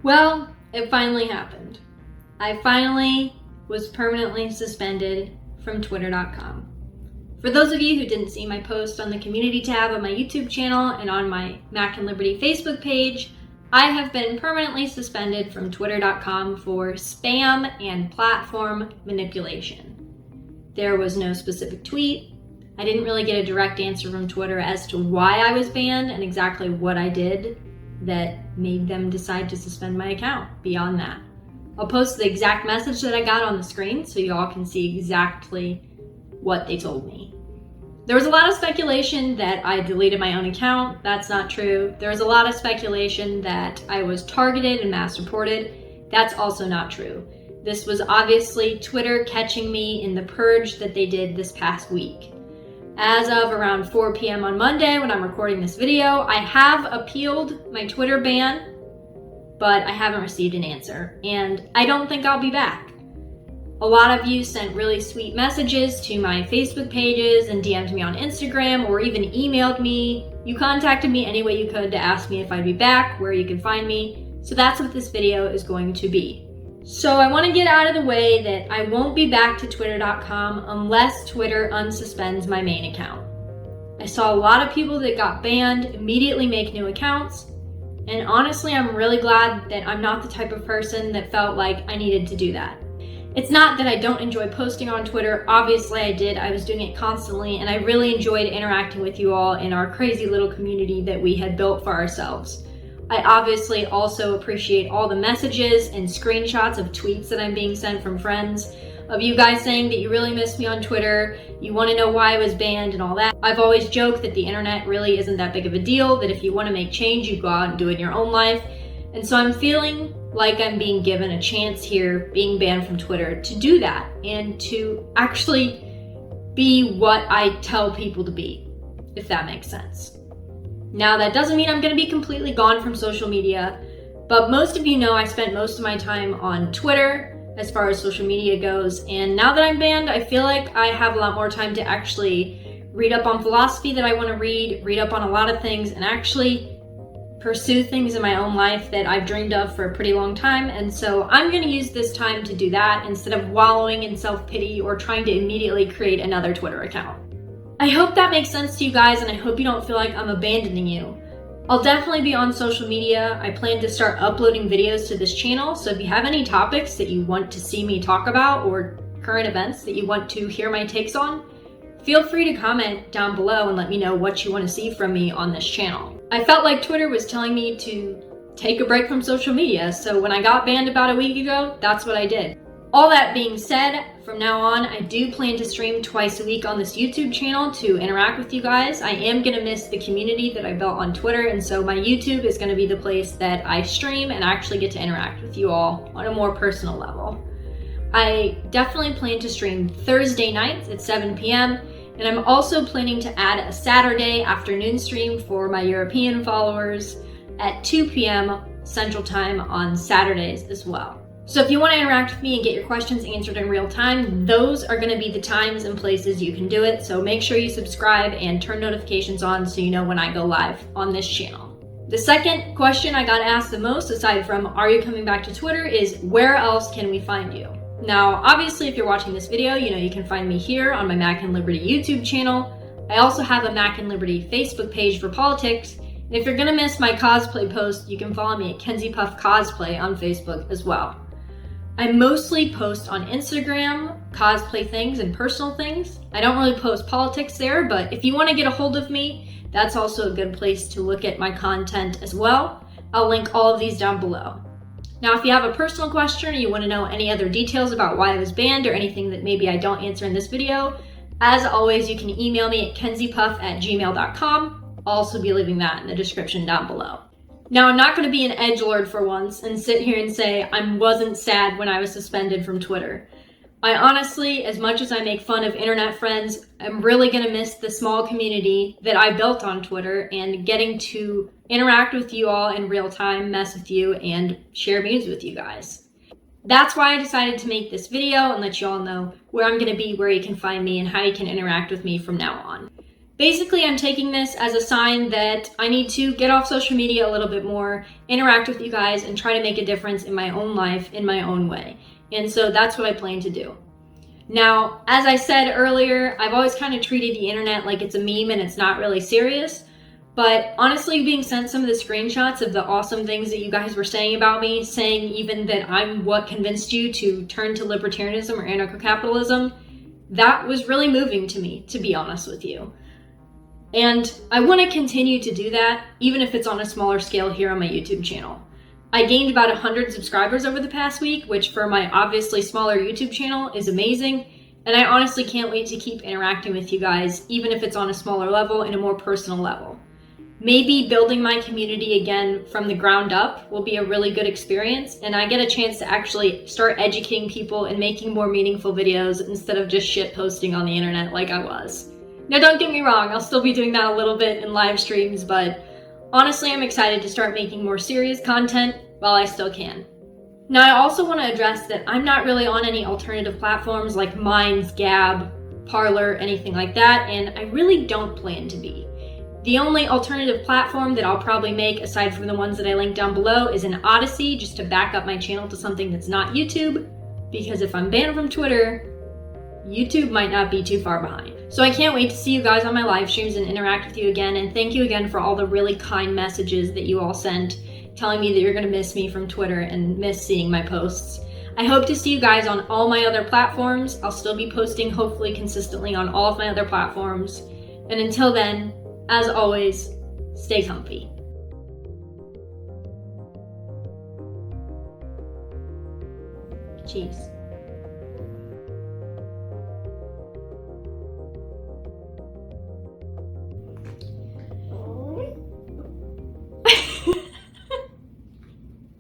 Well, it finally happened. I finally was permanently suspended from Twitter.com. For those of you who didn't see my post on the community tab of my YouTube channel and on my Mac and Liberty Facebook page, I have been permanently suspended from Twitter.com for spam and platform manipulation. There was no specific tweet. I didn't really get a direct answer from Twitter as to why I was banned and exactly what I did that made them decide to suspend my account beyond that. I'll post the exact message that I got on the screen so you all can see exactly what they told me. There was a lot of speculation that I deleted my own account. That's not true. There was a lot of speculation that I was targeted and mass reported. That's also not true. This was obviously Twitter catching me in the purge that they did this past week. As of around 4 p.m. on Monday when I'm recording this video, I have appealed my Twitter ban, but I haven't received an answer, and I don't think I'll be back. A lot of you sent really sweet messages to my Facebook pages and DM'd me on Instagram or even emailed me. You contacted me any way you could to ask me if I'd be back, where you can find me. So that's what this video is going to be. So I want to get out of the way that I won't be back to Twitter.com unless Twitter unsuspends my main account. I saw a lot of people that got banned immediately make new accounts. And honestly, I'm really glad that I'm not the type of person that felt like I needed to do that. It's not that I don't enjoy posting on Twitter. Obviously I did. I was doing it constantly and I really enjoyed interacting with you all in our crazy little community that we had built for ourselves. I obviously also appreciate all the messages and screenshots of tweets that I'm being sent from friends, of you guys saying that you really miss me on Twitter, you want to know why I was banned and all that. I've always joked that the internet really isn't that big of a deal, that if you want to make change, you go out and do it in your own life. And so I'm feeling like I'm being given a chance here, being banned from Twitter, to do that and to actually be what I tell people to be, if that makes sense. Now, that doesn't mean I'm going to be completely gone from social media, but most of you know I spent most of my time on Twitter as far as social media goes, and now that I'm banned, I feel like I have a lot more time to actually read up on philosophy that I want to read up on a lot of things, and actually pursue things in my own life that I've dreamed of for a pretty long time. And so I'm going to use this time to do that instead of wallowing in self-pity or trying to immediately create another Twitter account. I hope that makes sense to you guys, and I hope you don't feel like I'm abandoning you. I'll definitely be on social media. I plan to start uploading videos to this channel, so if you have any topics that you want to see me talk about or current events that you want to hear my takes on, feel free to comment down below and let me know what you want to see from me on this channel. I felt like Twitter was telling me to take a break from social media, so when I got banned about a week ago, that's what I did. All that being said, from now on, I do plan to stream twice a week on this YouTube channel to interact with you guys. I am going to miss the community that I built on Twitter, and so my YouTube is going to be the place that I stream and actually get to interact with you all on a more personal level. I definitely plan to stream Thursday nights at 7 p.m., and I'm also planning to add a Saturday afternoon stream for my European followers at 2 p.m. Central Time on Saturdays as well. So if you want to interact with me and get your questions answered in real time, those are going to be the times and places you can do it. So make sure you subscribe and turn notifications on so you know when I go live on this channel. The second question I got asked the most, aside from are you coming back to Twitter, is where else can we find you? Now, obviously, if you're watching this video, you know you can find me here on my Mac and Liberty YouTube channel. I also have a Mac and Liberty Facebook page for politics. And if you're gonna miss my cosplay post, you can follow me at Kenzie Puff Cosplay on Facebook as well. I mostly post on Instagram, cosplay things and personal things. I don't really post politics there, but if you want to get a hold of me, that's also a good place to look at my content as well. I'll link all of these down below. Now, if you have a personal question or you want to know any other details about why I was banned or anything that maybe I don't answer in this video, as always, you can email me at kenziepuff@gmail.com. I'll also be leaving that in the description down below. Now, I'm not going to be an edgelord for once and sit here and say I wasn't sad when I was suspended from Twitter. I honestly, as much as I make fun of internet friends, I'm really going to miss the small community that I built on Twitter and getting to interact with you all in real time, mess with you, and share news with you guys. That's why I decided to make this video and let you all know where I'm going to be, where you can find me, and how you can interact with me from now on. Basically, I'm taking this as a sign that I need to get off social media a little bit more, interact with you guys, and try to make a difference in my own life in my own way. And so that's what I plan to do. Now, as I said earlier, I've always kind of treated the internet like it's a meme and it's not really serious. But honestly, being sent some of the screenshots of the awesome things that you guys were saying about me, saying even that I'm what convinced you to turn to libertarianism or anarcho-capitalism, that was really moving to me, to be honest with you. And I want to continue to do that, even if it's on a smaller scale here on my YouTube channel. I gained about 100 subscribers over the past week, which for my obviously smaller YouTube channel is amazing. And I honestly can't wait to keep interacting with you guys, even if it's on a smaller level and a more personal level. Maybe building my community again from the ground up will be a really good experience, and I get a chance to actually start educating people and making more meaningful videos instead of just shit posting on the internet like I was. Now, don't get me wrong, I'll still be doing that a little bit in live streams, but honestly, I'm excited to start making more serious content while I still can. Now, I also want to address that I'm not really on any alternative platforms like Minds, Gab, Parler, anything like that, and I really don't plan to be. The only alternative platform that I'll probably make, aside from the ones that I link down below, is an Odyssey, just to back up my channel to something that's not YouTube, because if I'm banned from Twitter, YouTube might not be too far behind. So I can't wait to see you guys on my live streams and interact with you again, and thank you again for all the really kind messages that you all sent, telling me that you're gonna miss me from Twitter and miss seeing my posts. I hope to see you guys on all my other platforms. I'll still be posting hopefully consistently on all of my other platforms. And until then, as always, stay comfy. Cheers.